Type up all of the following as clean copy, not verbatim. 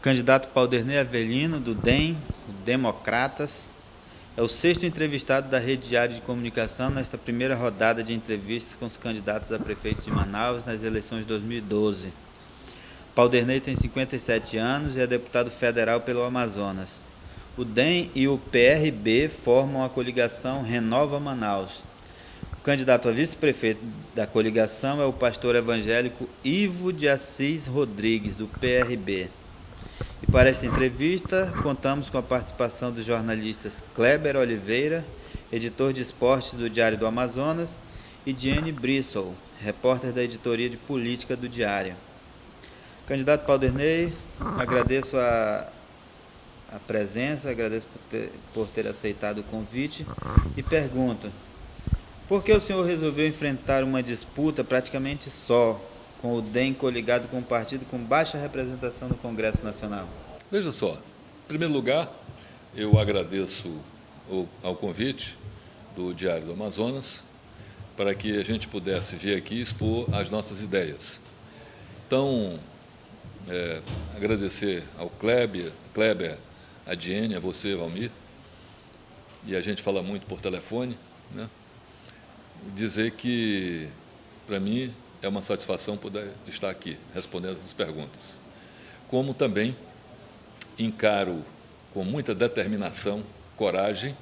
Candidato Paulderney Avelino, do DEM, Democratas, é o sexto entrevistado da Rede Diário de Comunicação nesta primeira rodada de entrevistas com os candidatos a prefeito de Manaus nas eleições de 2012. Paulderney tem 57 anos e é deputado federal pelo Amazonas. O DEM e o PRB formam a coligação Renova Manaus. O candidato a vice-prefeito da coligação é o pastor evangélico Ivo de Assis Rodrigues, do PRB. E para esta entrevista, contamos com a participação dos jornalistas Kleber Oliveira, editor de esportes do Diário do Amazonas, e Diane Brissol, repórter da editoria de política do Diário. Candidato Paulderney, agradeço a presença, agradeço por ter aceitado o convite e pergunto: por que o senhor resolveu enfrentar uma disputa praticamente só, com o DEM coligado com um partido com baixa representação no Congresso Nacional? Veja só, em primeiro lugar, eu agradeço ao convite do Diário do Amazonas para que a gente pudesse vir aqui expor as nossas ideias. Então, agradecer ao Kleber, a Diene, a você, Valmir, e a gente fala muito por telefone, né? Dizer que, para mim, é uma satisfação poder estar aqui respondendo essas perguntas. Como também encaro com muita determinação, coragem,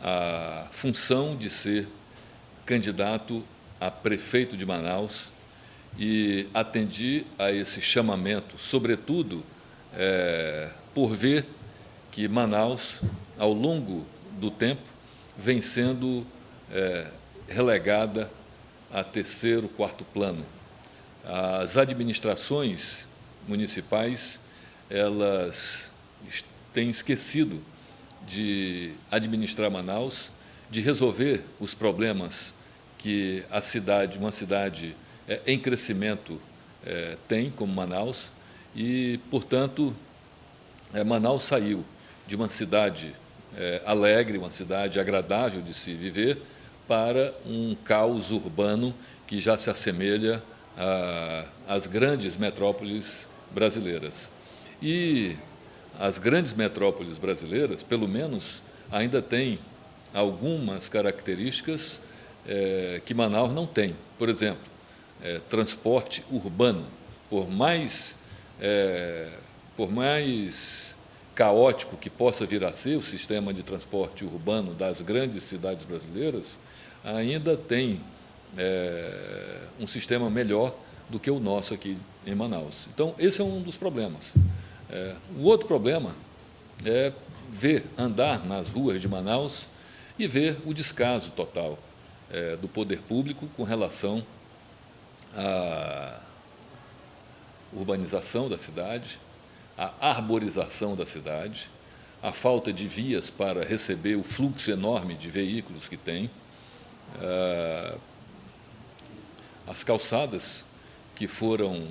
a função de ser candidato a prefeito de Manaus e atendi a esse chamamento, sobretudo por ver que Manaus, ao longo do tempo, vem sendo relegada a terceiro, quarto plano. As administrações municipais, elas têm esquecido de administrar Manaus, de resolver os problemas que a cidade, uma cidade em crescimento tem, como Manaus, e, portanto, Manaus saiu de uma cidade alegre, uma cidade agradável de se viver, para um caos urbano que já se assemelha às grandes metrópoles brasileiras. E as grandes metrópoles brasileiras, pelo menos, ainda têm algumas características que Manaus não tem. Por exemplo, transporte urbano. Por mais caótico que possa vir a ser o sistema de transporte urbano das grandes cidades brasileiras, ainda tem um sistema melhor do que o nosso aqui em Manaus. Então, esse é um dos problemas. O outro problema é andar nas ruas de Manaus e ver o descaso total do poder público com relação à urbanização da cidade, à arborização da cidade, a falta de vias para receber o fluxo enorme de veículos que tem, as calçadas que foram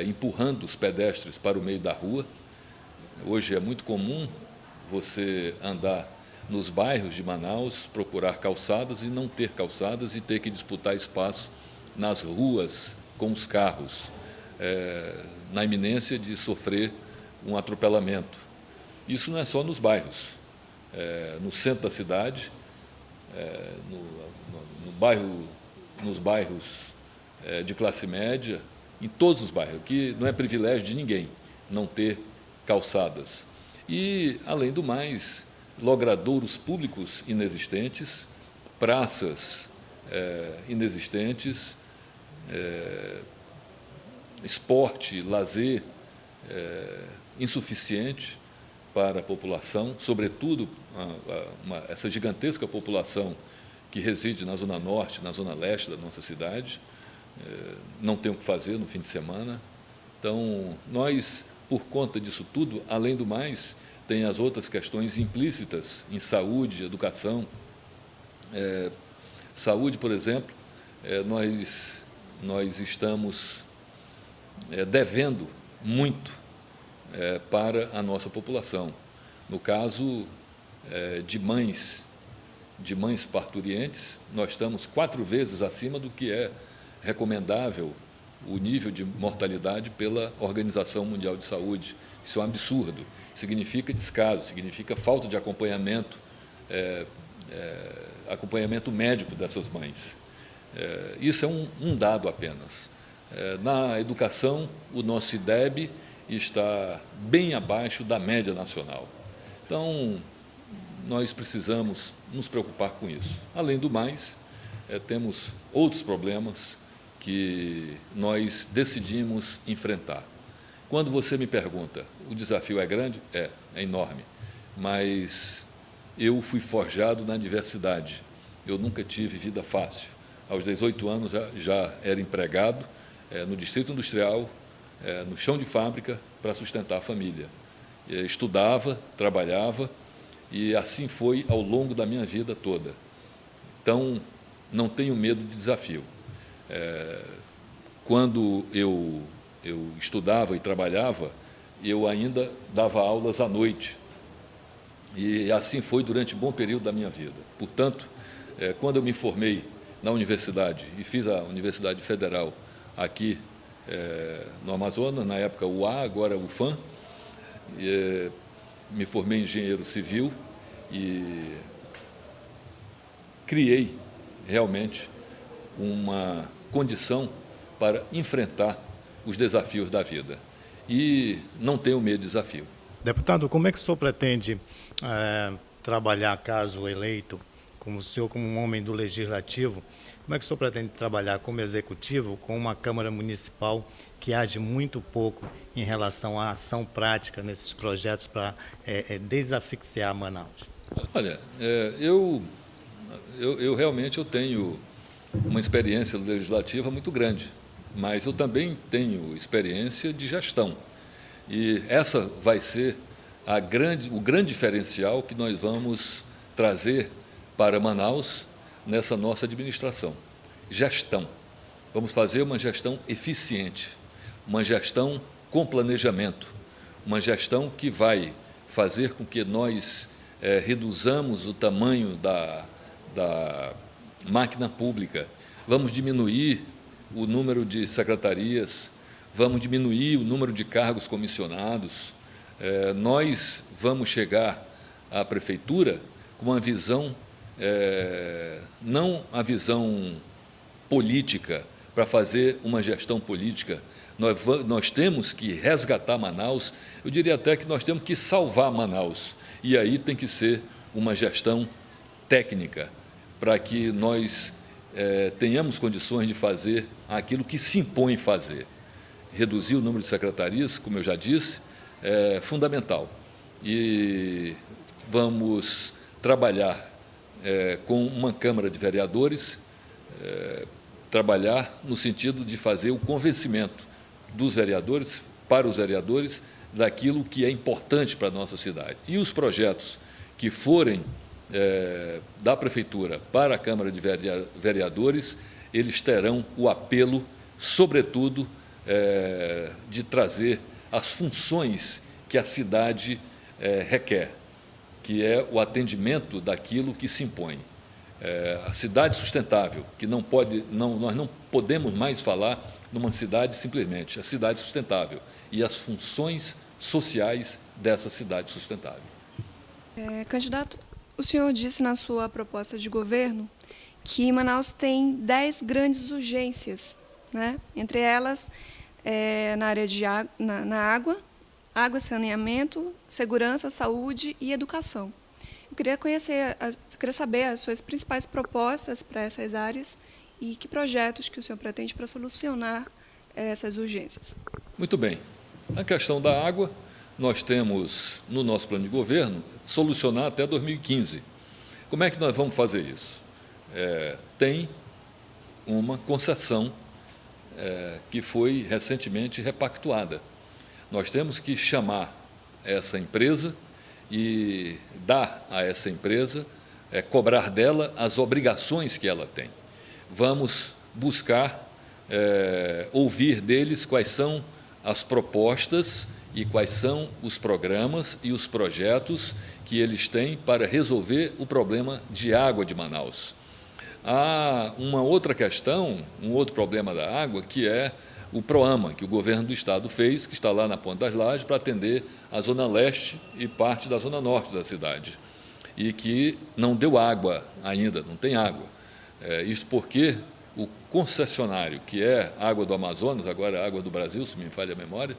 empurrando os pedestres para o meio da rua. Hoje é muito comum você andar nos bairros de Manaus, procurar calçadas e não ter calçadas e ter que disputar espaço nas ruas com os carros, na iminência de sofrer um atropelamento. Isso não é só nos bairros. No centro da cidade, nos bairros de classe média, em todos os bairros, que não é privilégio de ninguém não ter calçadas. E, além do mais, logradouros públicos inexistentes, praças inexistentes, esporte, lazer insuficiente para a população, sobretudo essa gigantesca população que reside na Zona Norte, na Zona Leste da nossa cidade, não tem o que fazer no fim de semana. Então, nós, por conta disso tudo, além do mais, tem as outras questões implícitas em saúde, educação. Saúde, por exemplo, nós estamos devendo muito para a nossa população. No caso de mães parturientes, nós estamos 4 vezes acima do que é recomendável o nível de mortalidade pela Organização Mundial de Saúde. Isso é um absurdo. Significa descaso, significa falta de acompanhamento, acompanhamento médico dessas mães. Isso é um dado apenas. Na educação, o nosso IDEB está bem abaixo da média nacional. Então, nós precisamos nos preocupar com isso. Além do mais, temos outros problemas que nós decidimos enfrentar. Quando você me pergunta, o desafio é grande? É enorme, mas eu fui forjado na adversidade. Eu nunca tive vida fácil. Aos 18 anos já era empregado no Distrito Industrial, no chão de fábrica, para sustentar a família. Estudava, trabalhava, e assim foi ao longo da minha vida toda. Então, não tenho medo de desafio. Quando eu estudava e trabalhava, eu ainda dava aulas à noite. E assim foi durante um bom período da minha vida. Portanto, quando eu me formei na universidade, e fiz a Universidade Federal aqui no Amazonas, na época UA, agora UFAM, me formei em engenheiro civil e criei realmente uma condição para enfrentar os desafios da vida. E não tenho medo de desafio. Deputado, como é que o senhor pretende trabalhar, caso eleito, como o senhor, como um homem do Legislativo, como é que o senhor pretende trabalhar como Executivo com uma Câmara Municipal que age muito pouco em relação à ação prática nesses projetos para desasfixiar Manaus? Olha, eu realmente tenho uma experiência legislativa muito grande, mas eu também tenho experiência de gestão. E essa vai ser o grande diferencial que nós vamos trazer para Manaus nessa nossa administração. Gestão. Vamos fazer uma gestão eficiente, uma gestão com planejamento, uma gestão que vai fazer com que nós reduzamos o tamanho da máquina pública, vamos diminuir o número de secretarias, vamos diminuir o número de cargos comissionados, nós vamos chegar à prefeitura com uma visão, não a visão política, para fazer uma gestão política. Nós temos que resgatar Manaus, eu diria até que nós temos que salvar Manaus, e aí tem que ser uma gestão técnica, para que nós tenhamos condições de fazer aquilo que se impõe fazer. Reduzir o número de secretarias, como eu já disse, é fundamental. E vamos trabalhar com uma Câmara de Vereadores, trabalhar no sentido de fazer o convencimento dos vereadores, para os vereadores, daquilo que é importante para a nossa cidade. E os projetos que forem da Prefeitura para a Câmara de Vereadores, eles terão o apelo, sobretudo, de trazer as funções que a cidade requer, que é o atendimento daquilo que se impõe. A cidade sustentável, que nós não podemos mais falar numa cidade simplesmente, a cidade sustentável e as funções sociais dessa cidade sustentável. Candidato, o senhor disse na sua proposta de governo que Manaus tem 10 grandes urgências, né? Entre elas, na área de na água, saneamento, segurança, saúde e educação. Eu queria saber as suas principais propostas para essas áreas e que projetos que o senhor pretende para solucionar essas urgências. Muito bem. A questão da água, nós temos, no nosso plano de governo, solucionar até 2015. Como é que nós vamos fazer isso? Tem uma concessão que foi recentemente repactuada. Nós temos que chamar essa empresa e dar a essa empresa, cobrar dela as obrigações que ela tem. Vamos buscar ouvir deles quais são as propostas e quais são os programas e os projetos que eles têm para resolver o problema de água de Manaus. Há uma outra questão, um outro problema da água, que é o PROAMA, que o governo do Estado fez, que está lá na Ponta das Lajes, para atender a Zona Leste e parte da Zona Norte da cidade, e que não deu água ainda, não tem água. Isso porque o concessionário, que é Água do Amazonas, agora é Água do Brasil, se me falha a memória,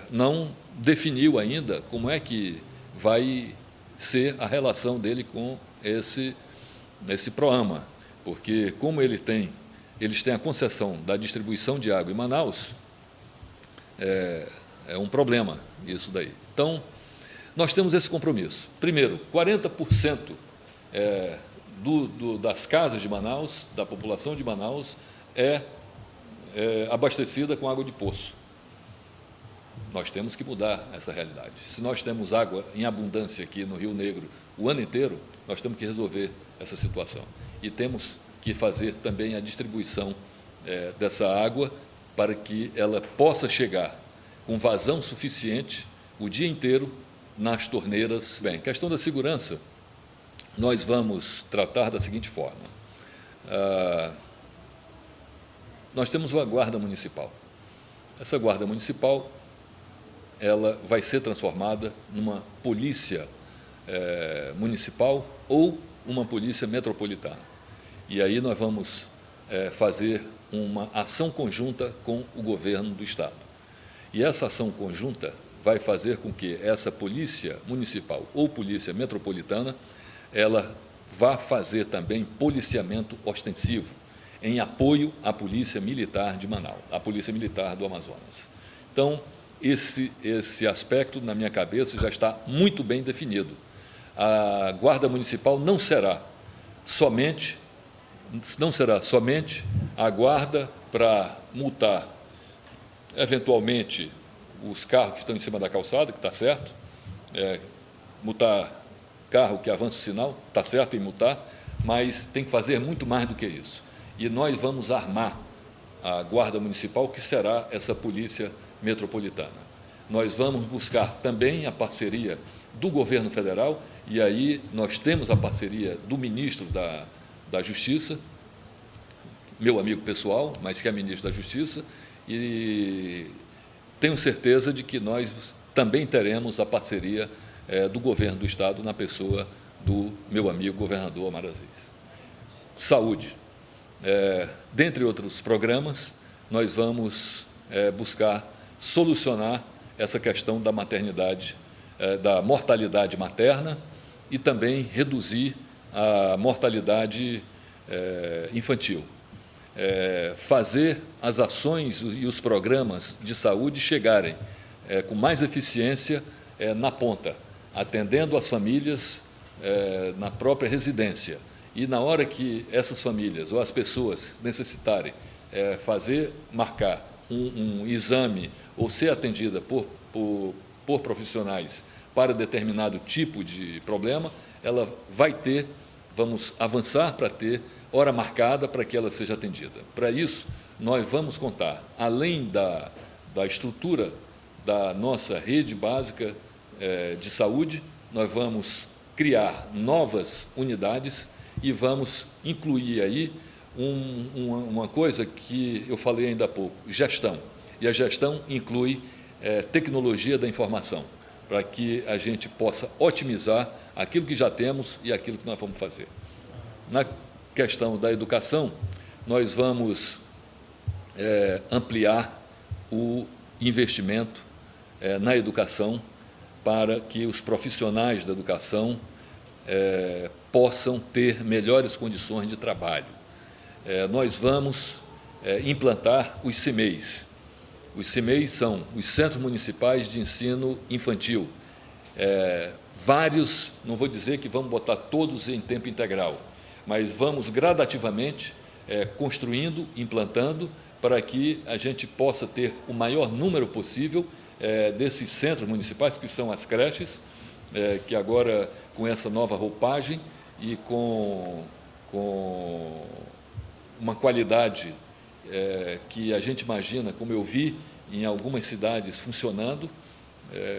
não definiu ainda como é que vai ser a relação dele com esse PROAMA, porque como eles têm a concessão da distribuição de água em Manaus, é um problema isso daí. Então, nós temos esse compromisso. Primeiro, 40% das casas de Manaus, da população de Manaus, é abastecida com água de poço. Nós temos que mudar essa realidade. Se nós temos água em abundância aqui no Rio Negro o ano inteiro, nós temos que resolver essa situação. E temos que fazer também a distribuição dessa água para que ela possa chegar com vazão suficiente o dia inteiro nas torneiras. Bem, questão da segurança, nós vamos tratar da seguinte forma. Nós temos uma guarda municipal. Essa guarda municipal, ela vai ser transformada numa polícia municipal ou uma polícia metropolitana. E aí nós vamos fazer uma ação conjunta com o governo do Estado. E essa ação conjunta vai fazer com que essa polícia municipal ou polícia metropolitana, ela vá fazer também policiamento ostensivo, em apoio à Polícia Militar de Manaus, à Polícia Militar do Amazonas. Então, esse aspecto, na minha cabeça, já está muito bem definido. A Guarda Municipal não será somente a guarda para multar, eventualmente, os carros que estão em cima da calçada, que está certo, multar carro que avança o sinal, está certo em multar, mas tem que fazer muito mais do que isso. E nós vamos armar a Guarda Municipal, que será essa polícia metropolitana. Nós vamos buscar também a parceria do governo federal, e aí nós temos a parceria do ministro da Justiça, meu amigo pessoal, mas que é ministro da Justiça, e tenho certeza de que nós também teremos a parceria do governo do Estado na pessoa do meu amigo governador Omar Aziz. Saúde. Dentre outros programas, nós vamos buscar solucionar essa questão da maternidade, da mortalidade materna e também reduzir a mortalidade infantil. Fazer as ações e os programas de saúde chegarem com mais eficiência na ponta, atendendo as famílias na própria residência. E na hora que essas famílias ou as pessoas necessitarem marcar um exame ou ser atendida por profissionais para determinado tipo de problema, ela vai ter, vamos avançar para ter hora marcada para que ela seja atendida. Para isso, nós vamos contar, além da estrutura da nossa rede básica de saúde, nós vamos criar novas unidades e vamos incluir aí uma coisa que eu falei ainda há pouco, gestão. E a gestão inclui tecnologia da informação, para que a gente possa otimizar aquilo que já temos e aquilo que nós vamos fazer. Na questão da educação, nós vamos ampliar o investimento na educação para que os profissionais da educação possam ter melhores condições de trabalho. Nós vamos implantar os CMEIs. Os CMEIs são os Centros Municipais de Ensino Infantil. Vários, não vou dizer que vamos botar todos em tempo integral, mas vamos gradativamente construindo, implantando, para que a gente possa ter o maior número possível desses centros municipais, que são as creches, que agora, com essa nova roupagem e com uma qualidade que a gente imagina, como eu vi em algumas cidades funcionando,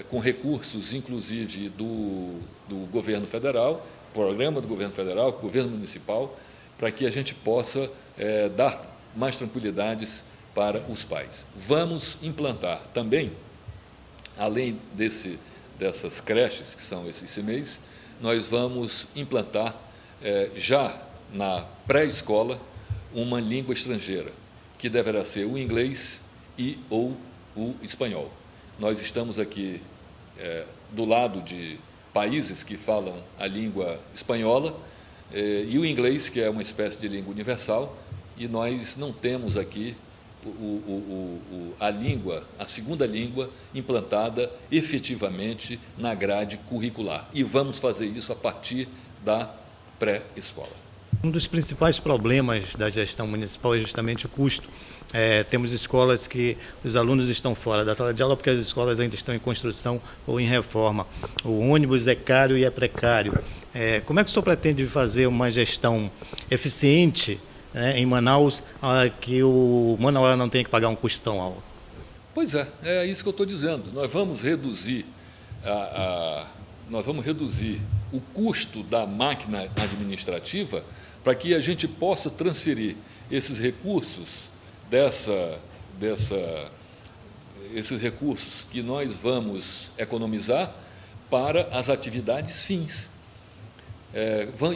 com recursos, inclusive, do governo federal, programa do governo federal, governo municipal, para que a gente possa dar mais tranquilidades para os pais. Vamos implantar também, além dessas creches, que são esses CMEIs, nós vamos implantar, já na pré-escola, uma língua estrangeira, que deverá ser o inglês ou o espanhol. Nós estamos aqui do lado de países que falam a língua espanhola e o inglês, que é uma espécie de língua universal, e nós não temos aqui a segunda língua implantada efetivamente na grade curricular. E vamos fazer isso a partir da pré-escola. Um dos principais problemas da gestão municipal é justamente o custo. Temos escolas que os alunos estão fora da sala de aula porque as escolas ainda estão em construção ou em reforma. O ônibus é caro e é precário. Como é que o senhor pretende fazer uma gestão eficiente, em Manaus, que o Manaus não tenha que pagar um custo tão alto? Pois é isso que eu estou dizendo. Nós vamos reduzir o custo da máquina administrativa para que a gente possa transferir esses recursos esses recursos que nós vamos economizar para as atividades fins.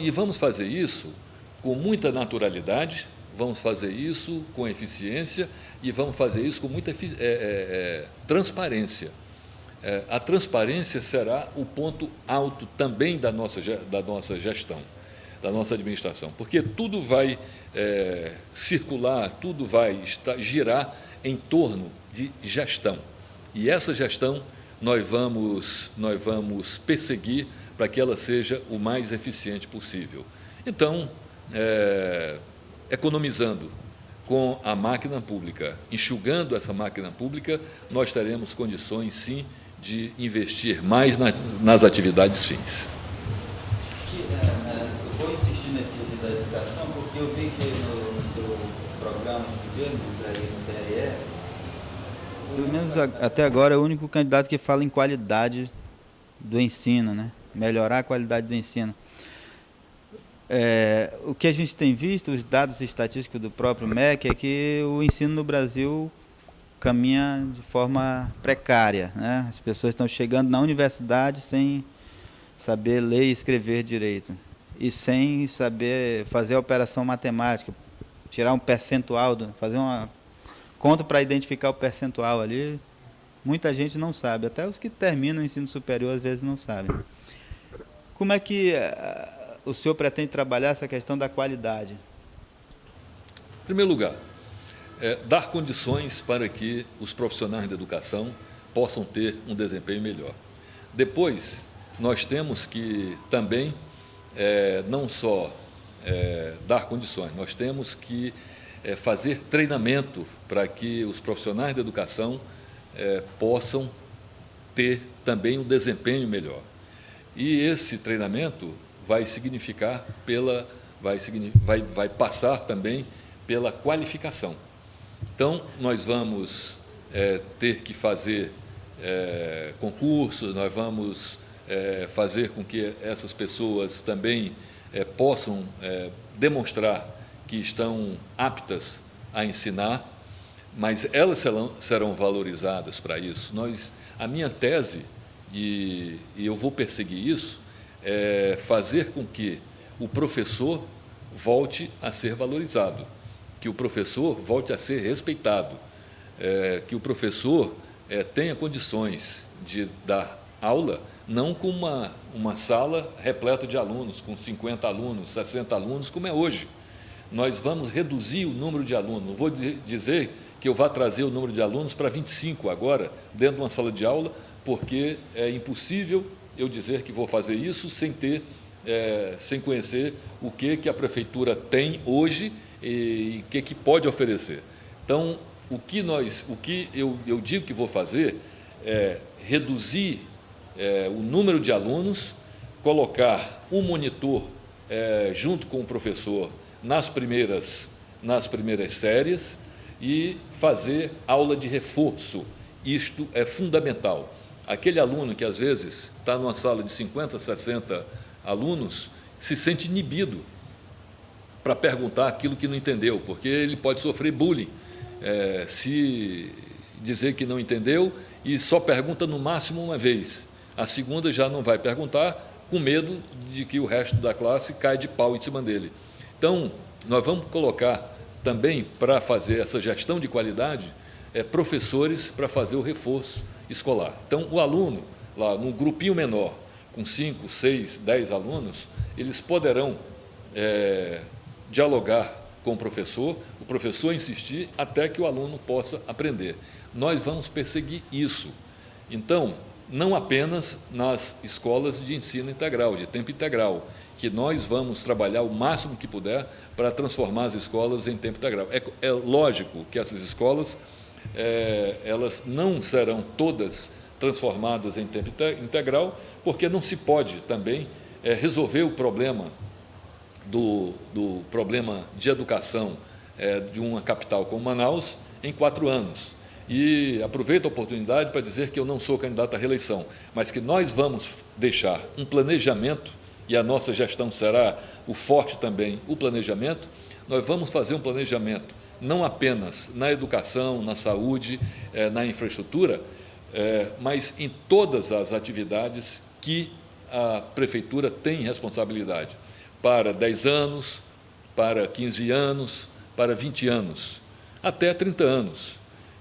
E vamos fazer isso com muita naturalidade, vamos fazer isso com eficiência e vamos fazer isso com muita transparência. A transparência será o ponto alto também da nossa gestão, da nossa administração, porque tudo vai circular, tudo vai girar em torno de gestão. E essa gestão nós vamos perseguir para que ela seja o mais eficiente possível. Então, economizando com a máquina pública, enxugando essa máquina pública, nós teremos condições, sim, de investir mais nas atividades fins. Eu vou insistir nesse da educação, porque eu vi que no seu programa de governo, no TRE, pelo menos até agora, é o único candidato que fala em qualidade do ensino, né? Melhorar a qualidade do ensino. O que a gente tem visto, os dados estatísticos do próprio MEC, é que o ensino no Brasil caminha de forma precária, né? As pessoas estão chegando na universidade sem saber ler e escrever direito e sem saber fazer a operação matemática, tirar um percentual, fazer uma conta para identificar o percentual ali. Muita gente não sabe, até os que terminam o ensino superior às vezes não sabem. Como é que o senhor pretende trabalhar essa questão da qualidade? Em primeiro lugar, dar condições para que os profissionais da educação possam ter um desempenho melhor. Depois, nós temos que também não só dar condições, nós temos que fazer treinamento para que os profissionais da educação possam ter também um desempenho melhor. E esse treinamento vai significar vai passar também pela qualificação. Então, nós vamos ter que fazer concursos, nós vamos fazer com que essas pessoas também possam demonstrar que estão aptas a ensinar, mas elas serão valorizadas para isso. A minha tese, e eu vou perseguir isso, é fazer com que o professor volte a ser valorizado, que o professor volte a ser respeitado, que o professor tenha condições de dar aula, não com uma sala repleta de alunos, com 50 alunos, 60 alunos, como é hoje. Nós vamos reduzir o número de alunos. Não vou dizer que eu vá trazer o número de alunos para 25 agora, dentro de uma sala de aula, porque é impossível eu dizer que vou fazer isso sem conhecer o que a prefeitura tem hoje e o que pode oferecer. Então, o que eu digo que vou fazer é reduzir o número de alunos, colocar um monitor junto com o professor nas primeiras séries e fazer aula de reforço. Isto é fundamental. Aquele aluno que, às vezes, está numa sala de 50, 60 alunos, se sente inibido para perguntar aquilo que não entendeu, porque ele pode sofrer bullying. se dizer que não entendeu e só pergunta no máximo uma vez. A segunda já não vai perguntar, com medo de que o resto da classe caia de pau em cima dele. Então, nós vamos colocar também, para fazer essa gestão de qualidade, professores para fazer o reforço escolar. Então, o aluno, lá num grupinho menor, com 5, 6, 10 alunos, eles poderão dialogar com o professor insistir até que o aluno possa aprender. Nós vamos perseguir isso. Então, não apenas nas escolas de ensino integral, de tempo integral, que nós vamos trabalhar o máximo que puder para transformar as escolas em tempo integral. É lógico que essas escolas, elas não serão todas transformadas em tempo integral, porque não se pode também resolver o problema do problema de educação de uma capital como Manaus em 4 anos. E aproveito a oportunidade para dizer que eu não sou candidato à reeleição, mas que nós vamos deixar um planejamento, e a nossa gestão será o forte também, o planejamento. Nós vamos fazer um planejamento não apenas na educação, na saúde, na infraestrutura, mas em todas as atividades que a Prefeitura tem responsabilidade, para 10 anos, para 15 anos, para 20 anos, até 30 anos.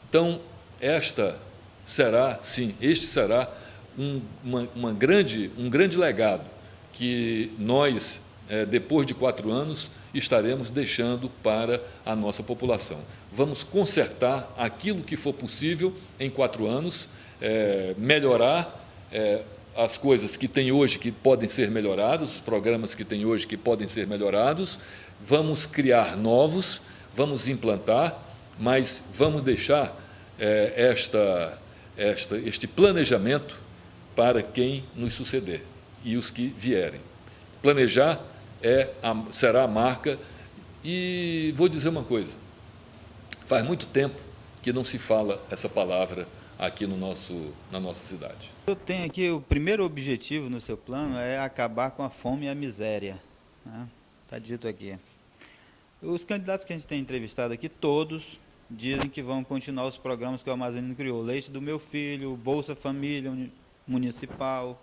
Então, este será um grande legado que nós, depois de 4 anos, estaremos deixando para a nossa população. Vamos consertar aquilo que for possível em 4 anos, melhorar as coisas que tem hoje que podem ser melhoradas, os programas que tem hoje que podem ser melhorados, vamos criar novos, vamos implantar, mas vamos deixar este planejamento para quem nos suceder e os que vierem. Planejar será a marca, e vou dizer uma coisa, faz muito tempo que não se fala essa palavra aqui na nossa cidade. Eu tenho aqui, o primeiro objetivo no seu plano é acabar com a fome e a miséria, né? Está dito aqui. Os candidatos que a gente tem entrevistado aqui, todos dizem que vão continuar os programas que o Amazonino criou. Leite do Meu Filho, Bolsa Família Municipal.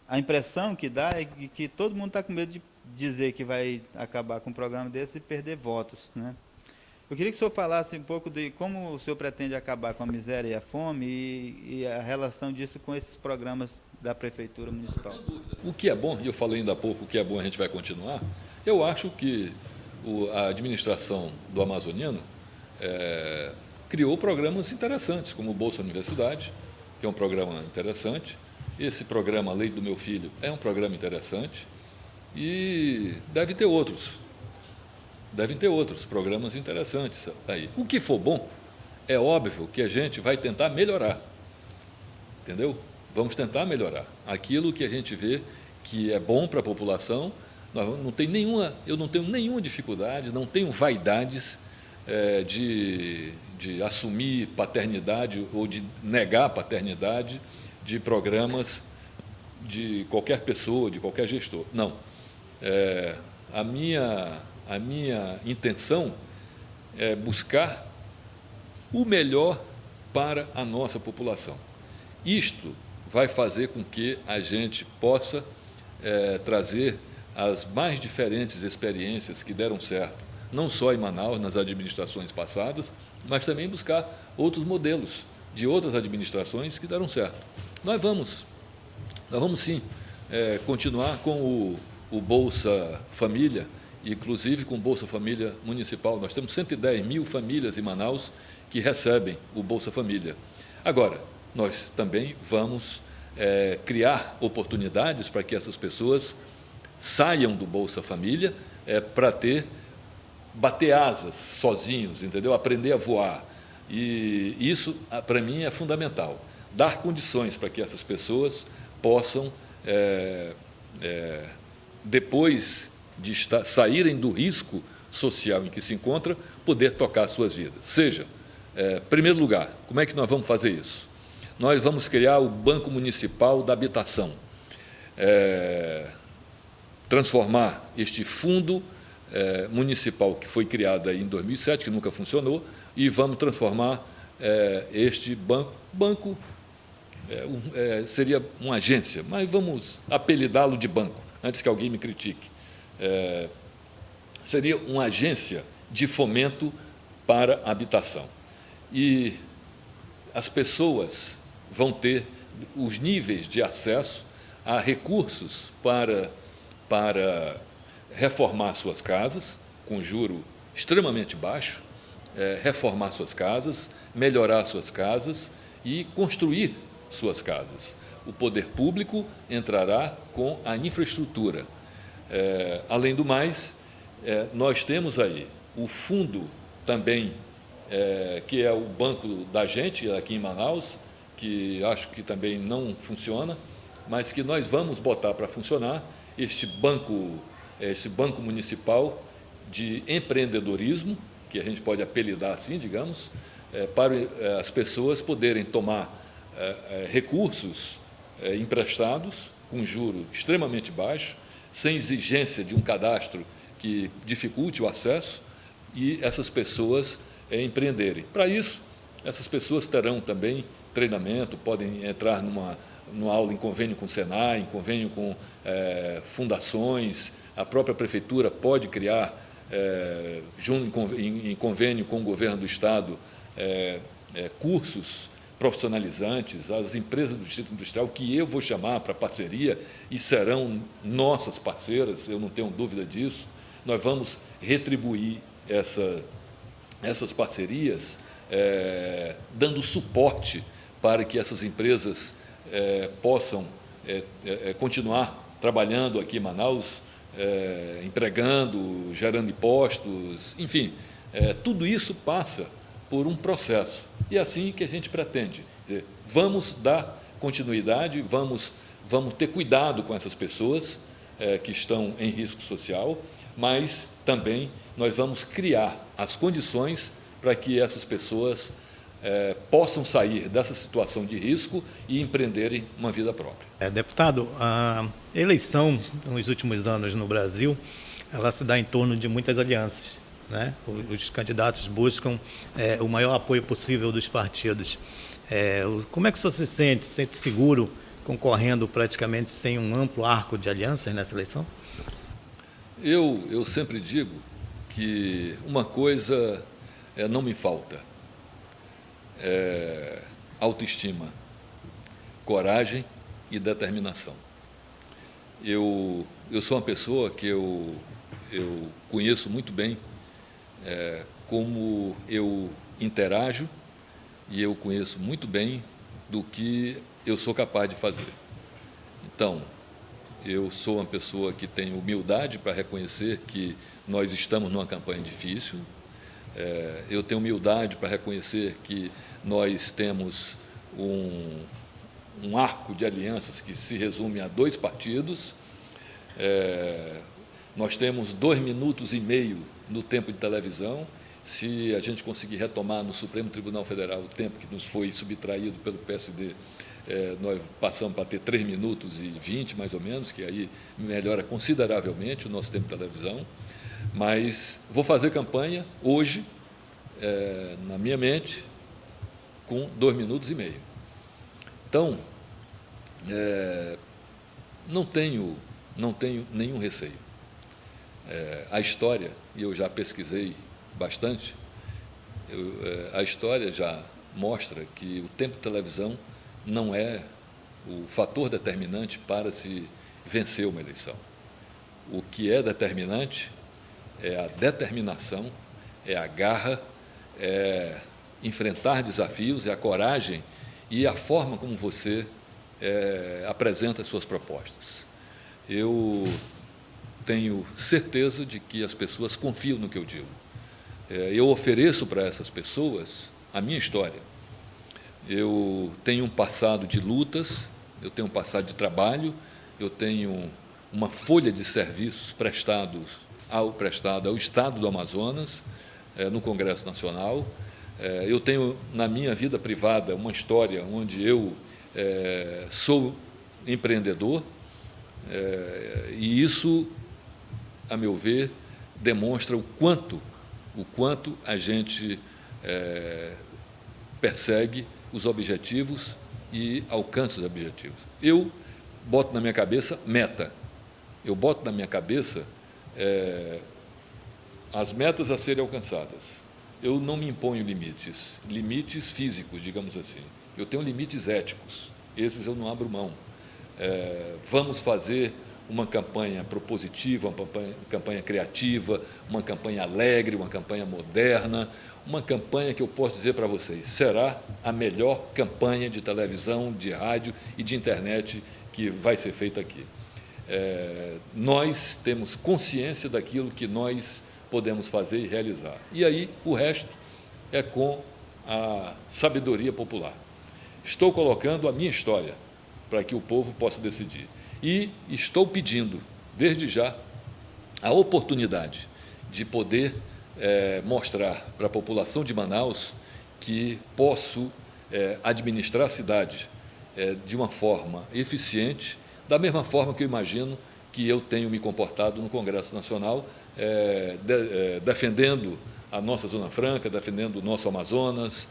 A impressão que dá é que todo mundo está com medo de dizer que vai acabar com um programa desse e perder votos, né? Eu queria que o senhor falasse um pouco de como o senhor pretende acabar com a miséria e a fome e a relação disso com esses programas da Prefeitura Municipal. O que é bom, e eu falei ainda há pouco, o que é bom a gente vai continuar, eu acho que a administração do Amazonino criou programas interessantes, como o Bolsa Universidade, que é um programa interessante. Esse programa Leite do Meu Filho é um programa interessante e devem ter outros programas interessantes aí. O que for bom, é óbvio que a gente vai tentar melhorar, entendeu? Vamos tentar melhorar. Aquilo que a gente vê que é bom para a população, eu não tenho nenhuma dificuldade, não tenho vaidades de assumir paternidade ou de negar paternidade de programas de qualquer pessoa, de qualquer gestor. Não. A minha intenção é buscar o melhor para a nossa população. Isto vai fazer com que a gente possa trazer as mais diferentes experiências que deram certo, não só em Manaus, nas administrações passadas, mas também buscar outros modelos de outras administrações que deram certo. Nós vamos sim, continuar com o Bolsa Família, inclusive com o Bolsa Família Municipal. Nós temos 110 mil famílias em Manaus que recebem o Bolsa Família. Agora, nós também vamos criar oportunidades para que essas pessoas saiam do Bolsa Família para bater asas sozinhos, entendeu? Aprender a voar. E isso, para mim, é fundamental. Dar condições para que essas pessoas possam, depois de saírem do risco social em que se encontra, poder tocar suas vidas. Seja, em primeiro lugar, como é que nós vamos fazer isso? Nós vamos criar o Banco Municipal da Habitação, transformar este fundo municipal que foi criada em 2007, que nunca funcionou, e vamos transformar este banco seria uma agência, mas vamos apelidá-lo de banco, antes que alguém me critique. Seria uma agência de fomento para a habitação. E as pessoas vão ter os níveis de acesso a recursos para reformar suas casas, com juro extremamente baixo, reformar suas casas, melhorar suas casas e construir suas casas. O poder público entrará com a infraestrutura. Além do mais, nós temos aí o fundo também, que é o banco da gente, aqui em Manaus, que acho que também não funciona, mas que nós vamos botar para funcionar esse banco municipal de empreendedorismo, que a gente pode apelidar assim, digamos, para as pessoas poderem tomar recursos emprestados com juro extremamente baixo, sem exigência de um cadastro que dificulte o acesso, e essas pessoas empreenderem. Para isso, essas pessoas terão também treinamento, podem entrar numa aula em convênio com o Senai, em convênio com fundações, a própria prefeitura pode criar, em convênio com o governo do Estado, cursos profissionalizantes, as empresas do Distrito Industrial, que eu vou chamar para parceria, e serão nossas parceiras, eu não tenho dúvida disso. Nós vamos retribuir essas parcerias, dando suporte para que essas empresas possam continuar trabalhando aqui em Manaus, empregando, gerando impostos, enfim, tudo isso passa por um processo. E é assim que a gente pretende. Vamos dar continuidade, vamos ter cuidado com essas pessoas que estão em risco social, mas também nós vamos criar as condições para que essas pessoas possam sair dessa situação de risco e empreenderem uma vida própria. Deputado, a eleição nos últimos anos no Brasil, ela se dá em torno de muitas alianças, né? Os candidatos buscam o maior apoio possível dos partidos. Como é que o senhor se sente seguro concorrendo praticamente sem um amplo arco de alianças nessa eleição? Eu sempre digo que uma coisa não me falta: autoestima, coragem e determinação. Eu sou uma pessoa que eu conheço muito bem como eu interajo, e eu conheço muito bem do que eu sou capaz de fazer. Então, eu sou uma pessoa que tem humildade para reconhecer que nós estamos numa campanha difícil. Eu tenho humildade para reconhecer que nós temos um arco de alianças que se resume a 2 partidos. Nós temos 2 minutos e meio no tempo de televisão. Se a gente conseguir retomar no Supremo Tribunal Federal o tempo que nos foi subtraído pelo PSD, nós passamos para ter 3 minutos e 20, mais ou menos, que aí melhora consideravelmente o nosso tempo de televisão. Mas vou fazer campanha hoje, na minha mente, com 2 minutos e meio. Então, não tenho nenhum receio. A história, e eu já pesquisei bastante, a história já mostra que o tempo de televisão não é o fator determinante para se vencer uma eleição. O que é determinante é a determinação, é a garra, é enfrentar desafios, é a coragem e a forma como você apresenta as suas propostas. Eu tenho certeza de que as pessoas confiam no que eu digo. Eu ofereço para essas pessoas a minha história. Eu tenho um passado de lutas, eu tenho um passado de trabalho, eu tenho uma folha de serviços prestada ao Estado do Amazonas, no Congresso Nacional. Eu tenho, na minha vida privada, uma história onde eu sou empreendedor, e isso, a meu ver, demonstra o quanto a gente persegue os objetivos e alcança os objetivos. Eu boto na minha cabeça meta, eu boto na minha cabeça as metas a serem alcançadas. Eu não me imponho limites físicos, digamos assim. Eu tenho limites éticos, esses eu não abro mão. Vamos fazer uma campanha propositiva, uma campanha criativa, uma campanha alegre, uma campanha moderna, uma campanha que eu posso dizer para vocês, será a melhor campanha de televisão, de rádio e de internet que vai ser feita aqui. Nós temos consciência daquilo que nós podemos fazer e realizar. E aí, o resto é com a sabedoria popular. Estou colocando a minha história para que o povo possa decidir. E estou pedindo, desde já, a oportunidade de poder mostrar para a população de Manaus que posso administrar a cidade de uma forma eficiente, da mesma forma que eu imagino que eu tenho me comportado no Congresso Nacional, defendendo a nossa Zona Franca, defendendo o nosso Amazonas,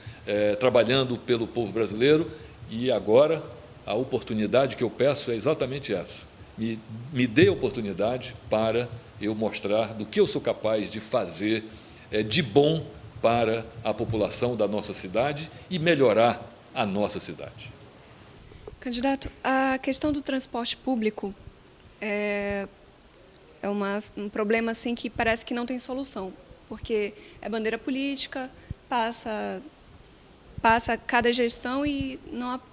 trabalhando pelo povo brasileiro, e agora a oportunidade que eu peço é exatamente essa. Me dê a oportunidade para eu mostrar do que eu sou capaz de fazer de bom para a população da nossa cidade e melhorar a nossa cidade. Candidato, a questão do transporte público é um problema assim, que parece que não tem solução, porque é bandeira política, passa cada gestão e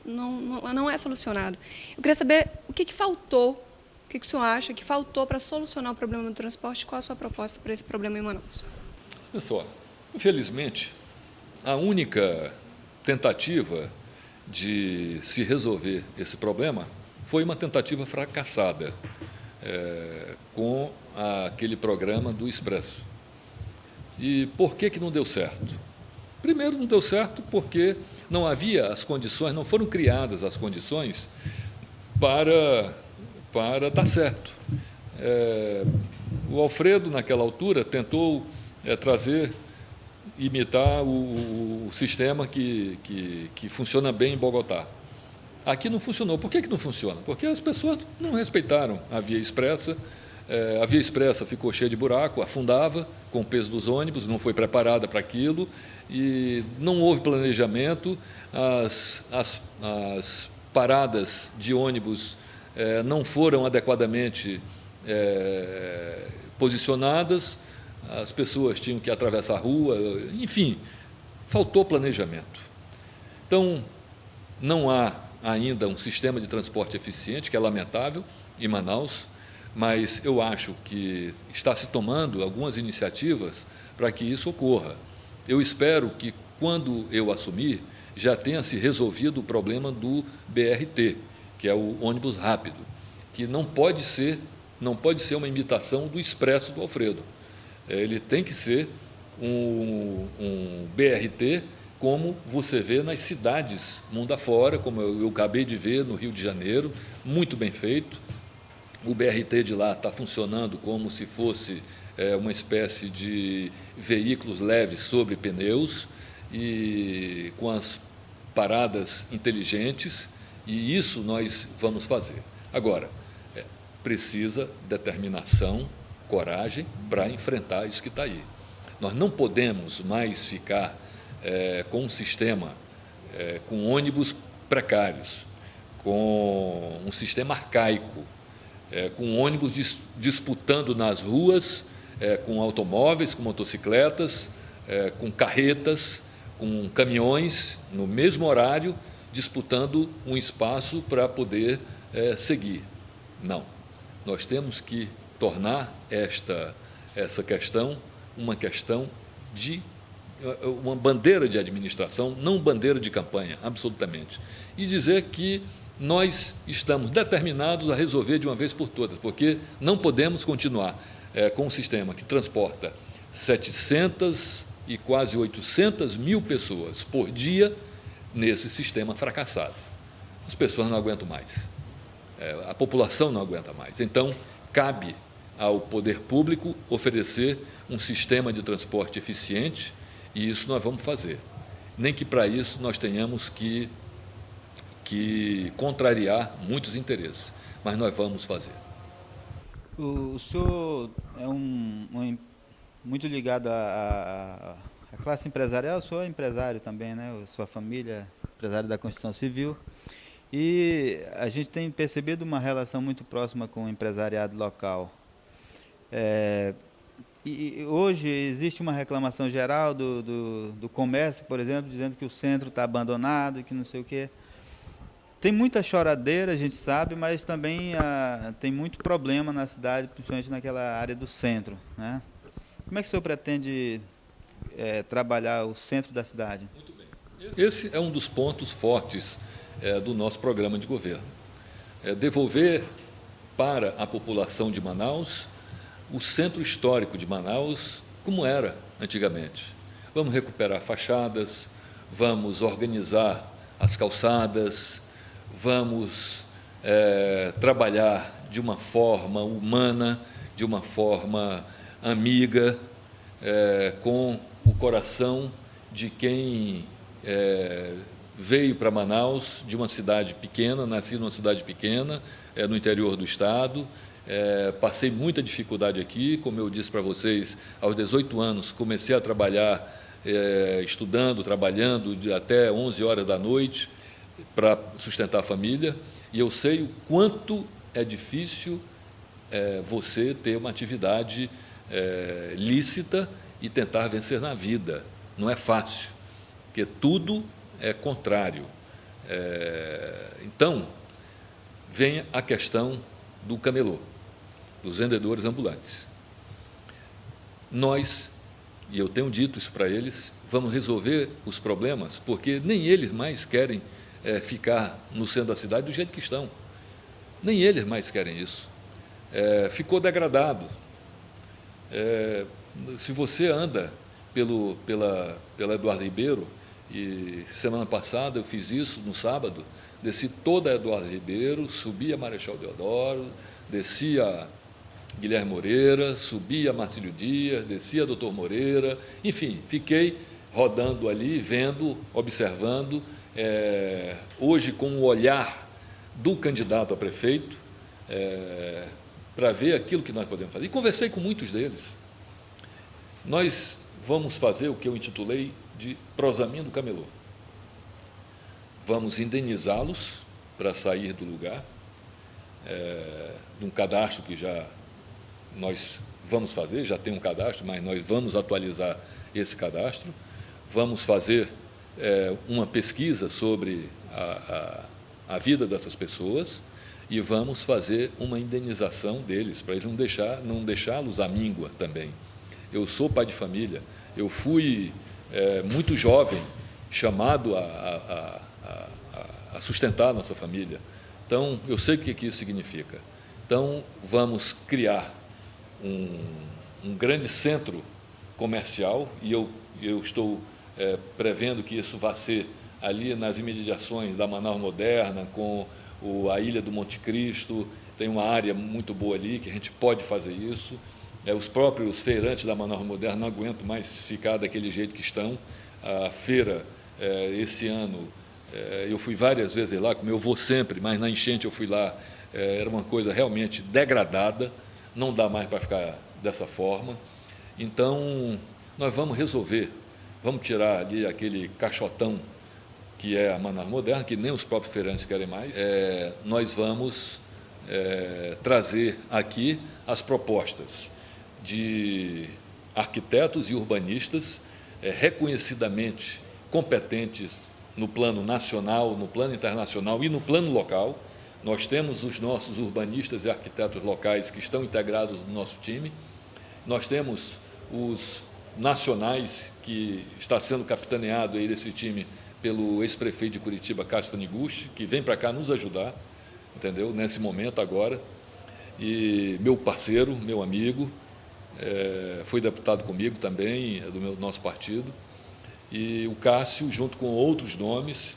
não é solucionado. Eu queria saber o que faltou, o que o senhor acha que faltou para solucionar o problema do transporte, qual a sua proposta para esse problema em Manaus? Olha só, infelizmente, a única tentativa de se resolver esse problema foi uma tentativa fracassada com aquele programa do Expresso. E por que não deu certo? Primeiro, não deu certo porque não havia as condições, não foram criadas as condições para dar certo. O Alfredo, naquela altura, tentou imitar o sistema que funciona bem em Bogotá. Aqui não funcionou. Por que não funciona? Porque as pessoas não respeitaram a via expressa. A via expressa ficou cheia de buraco, afundava com o peso dos ônibus, não foi preparada para aquilo e não houve planejamento. As paradas de ônibus não foram adequadamente posicionadas, as pessoas tinham que atravessar a rua, enfim, faltou planejamento. Então, não há ainda um sistema de transporte eficiente, que é lamentável, em Manaus, mas eu acho que está se tomando algumas iniciativas para que isso ocorra. Eu espero que, quando eu assumir, já tenha se resolvido o problema do BRT, que é o ônibus rápido, que não pode ser uma imitação do Expresso do Alfredo. Ele tem que ser um BRT como você vê nas cidades mundo afora, como eu acabei de ver no Rio de Janeiro, muito bem feito. O BRT de lá está funcionando como se fosse uma espécie de veículos leves sobre pneus e com as paradas inteligentes, e isso nós vamos fazer. Agora, precisa determinação, coragem para enfrentar isso que está aí. Nós não podemos mais ficar com um sistema, com ônibus precários, com um sistema arcaico, com ônibus disputando nas ruas, com automóveis, com motocicletas, com carretas, com caminhões, no mesmo horário, disputando um espaço para poder seguir. Não. Nós temos que tornar essa questão uma questão de uma bandeira de administração, não bandeira de campanha, absolutamente. E dizer que nós estamos determinados a resolver de uma vez por todas, porque não podemos continuar com um sistema que transporta 700 e quase 800 mil pessoas por dia nesse sistema fracassado. As pessoas não aguentam mais, a população não aguenta mais. Então, cabe ao poder público oferecer um sistema de transporte eficiente, e isso nós vamos fazer. Nem que para isso nós tenhamos que contrariar muitos interesses, mas nós vamos fazer. O senhor é muito ligado à classe empresarial, o senhor é empresário também, né? Sua família é empresário da construção civil. E a gente tem percebido uma relação muito próxima com o empresariado local. E hoje existe uma reclamação geral do comércio, por exemplo, dizendo que o centro está abandonado, que não sei o quê. Tem muita choradeira, a gente sabe, mas também tem muito problema na cidade, principalmente naquela área do centro, né? Como é que o senhor pretende trabalhar o centro da cidade? Muito bem. Esse é um dos pontos fortes do nosso programa de governo. Devolver para a população de Manaus o centro histórico de Manaus como era antigamente. Vamos recuperar fachadas, vamos organizar as calçadas, vamos trabalhar de uma forma humana, de uma forma amiga, com o coração de quem veio para Manaus, de uma cidade pequena, nasci numa cidade pequena, no interior do estado, passei muita dificuldade aqui, como eu disse para vocês, aos 18 anos comecei a trabalhar, estudando, trabalhando até 11 horas da noite, para sustentar a família, e eu sei o quanto é difícil você ter uma atividade lícita e tentar vencer na vida. Não é fácil, porque tudo é contrário. Então, vem a questão do camelô, dos vendedores ambulantes. Nós, e eu tenho dito isso para eles, vamos resolver os problemas, porque nem eles mais querem ficar no centro da cidade do jeito que estão. Nem eles mais querem isso. Ficou degradado. Se você anda pela Eduardo Ribeiro, e semana passada eu fiz isso no sábado, desci toda a Eduardo Ribeiro, subi a Marechal Deodoro, desci a Guilherme Moreira, subi a Marcílio Dias, desci a Doutor Moreira, enfim, fiquei rodando ali, vendo, observando, hoje com o olhar do candidato a prefeito, para ver aquilo que nós podemos fazer. E conversei com muitos deles. Nós vamos fazer o que eu intitulei de prosaminho do camelô. Vamos indenizá-los para sair do lugar, de um cadastro que já nós vamos fazer, já tem um cadastro, mas nós vamos atualizar esse cadastro, vamos fazer uma pesquisa sobre a vida dessas pessoas e vamos fazer uma indenização deles, para eles não deixá-los à míngua também. Eu sou pai de família, eu fui muito jovem, chamado a sustentar a nossa família. Então, eu sei o que isso significa. Então, vamos criar um grande centro comercial, e eu estou prevendo que isso vai ser ali nas imediações da Manaus Moderna, com a Ilha do Monte Cristo, tem uma área muito boa ali, que a gente pode fazer isso. Os próprios feirantes da Manaus Moderna não aguentam mais ficar daquele jeito que estão. A feira, esse ano, eu fui várias vezes lá, como eu vou sempre, mas na enchente eu fui lá, era uma coisa realmente degradada, não dá mais para ficar dessa forma. Então, nós vamos resolver, vamos tirar ali aquele caixotão que é a Manaus Moderna, que nem os próprios feirantes querem mais. Nós vamos trazer aqui as propostas de arquitetos e urbanistas reconhecidamente competentes no plano nacional, no plano internacional e no plano local. Nós temos os nossos urbanistas e arquitetos locais que estão integrados no nosso time. Nós temos os nacionais, que está sendo capitaneado aí desse time pelo ex-prefeito de Curitiba, Cássio Taniguchi, que vem para cá nos ajudar, entendeu? Nesse momento agora. E meu parceiro, meu amigo, foi deputado comigo também, do nosso partido, e o Cássio, junto com outros nomes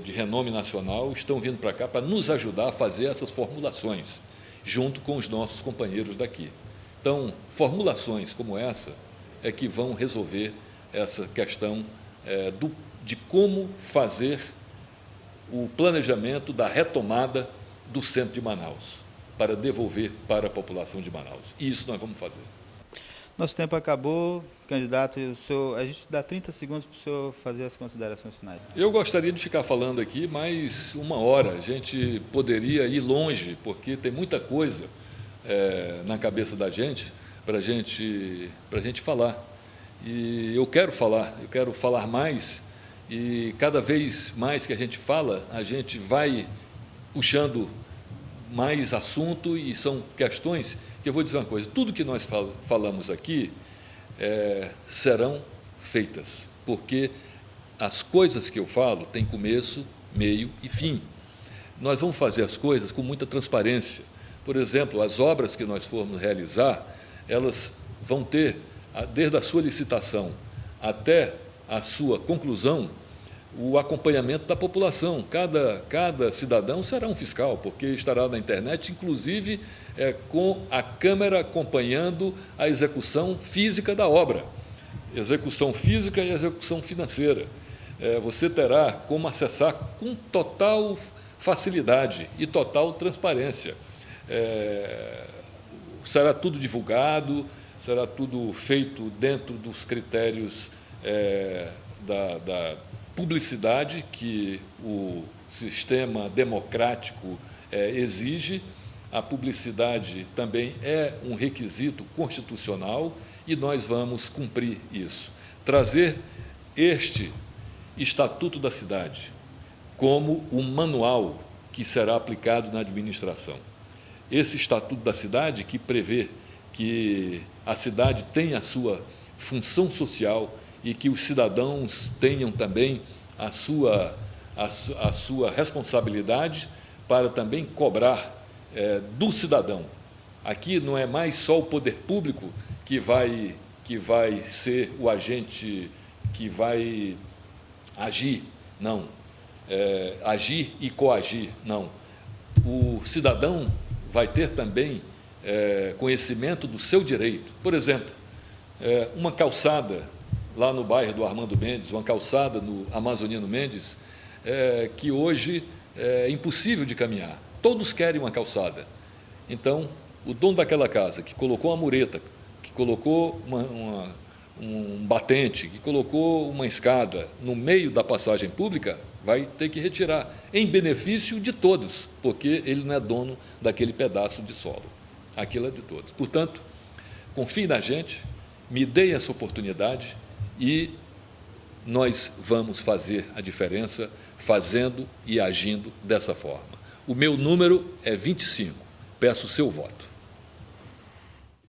de renome nacional, estão vindo para cá para nos ajudar a fazer essas formulações. junto com os nossos companheiros daqui. Então, formulações como essa é que vão resolver essa questão de como fazer o planejamento da retomada do centro de Manaus, para devolver para a população de Manaus. E isso nós vamos fazer. Nosso tempo acabou, candidato. A gente dá 30 segundos para o senhor fazer as considerações finais. Eu gostaria de ficar falando aqui mais 1 hora. A gente poderia ir longe, porque tem muita coisa na cabeça da gente para a gente falar. E eu quero falar mais, e cada vez mais que a gente fala, a gente vai puxando mais assunto, e são questões que eu vou dizer uma coisa: tudo que nós falamos aqui serão feitas, porque as coisas que eu falo têm começo, meio e fim. Nós vamos fazer as coisas com muita transparência. Por exemplo, as obras que nós formos realizar, elas vão ter, desde a sua licitação até a sua conclusão, o acompanhamento da população. Cada cidadão será um fiscal, porque estará na internet, inclusive com a câmera acompanhando a execução física da obra, execução física e execução financeira. Você terá como acessar com total facilidade e total transparência. Será tudo divulgado, será tudo feito dentro dos critérios da publicidade que o sistema democrático exige. A publicidade também é um requisito constitucional e nós vamos cumprir isso. Trazer este Estatuto da Cidade como um manual que será aplicado na administração. Esse Estatuto da Cidade que prevê que a cidade tenha a sua função social e que os cidadãos tenham também a sua responsabilidade para também cobrar do cidadão. Aqui não é mais só o poder público que vai ser o agente que vai agir, não. Agir e coagir, não. O cidadão vai ter também conhecimento do seu direito. Por exemplo, uma calçada lá no bairro do Armando Mendes, uma calçada no Amazonino Mendes, que hoje é impossível de caminhar. Todos querem uma calçada. Então, o dono daquela casa, que colocou uma mureta, que colocou um batente, que colocou uma escada no meio da passagem pública, vai ter que retirar, em benefício de todos, porque ele não é dono daquele pedaço de solo. Aquilo é de todos. Portanto, confie na gente, me dê essa oportunidade e nós vamos fazer a diferença fazendo e agindo dessa forma. O meu número é 25. Peço o seu voto.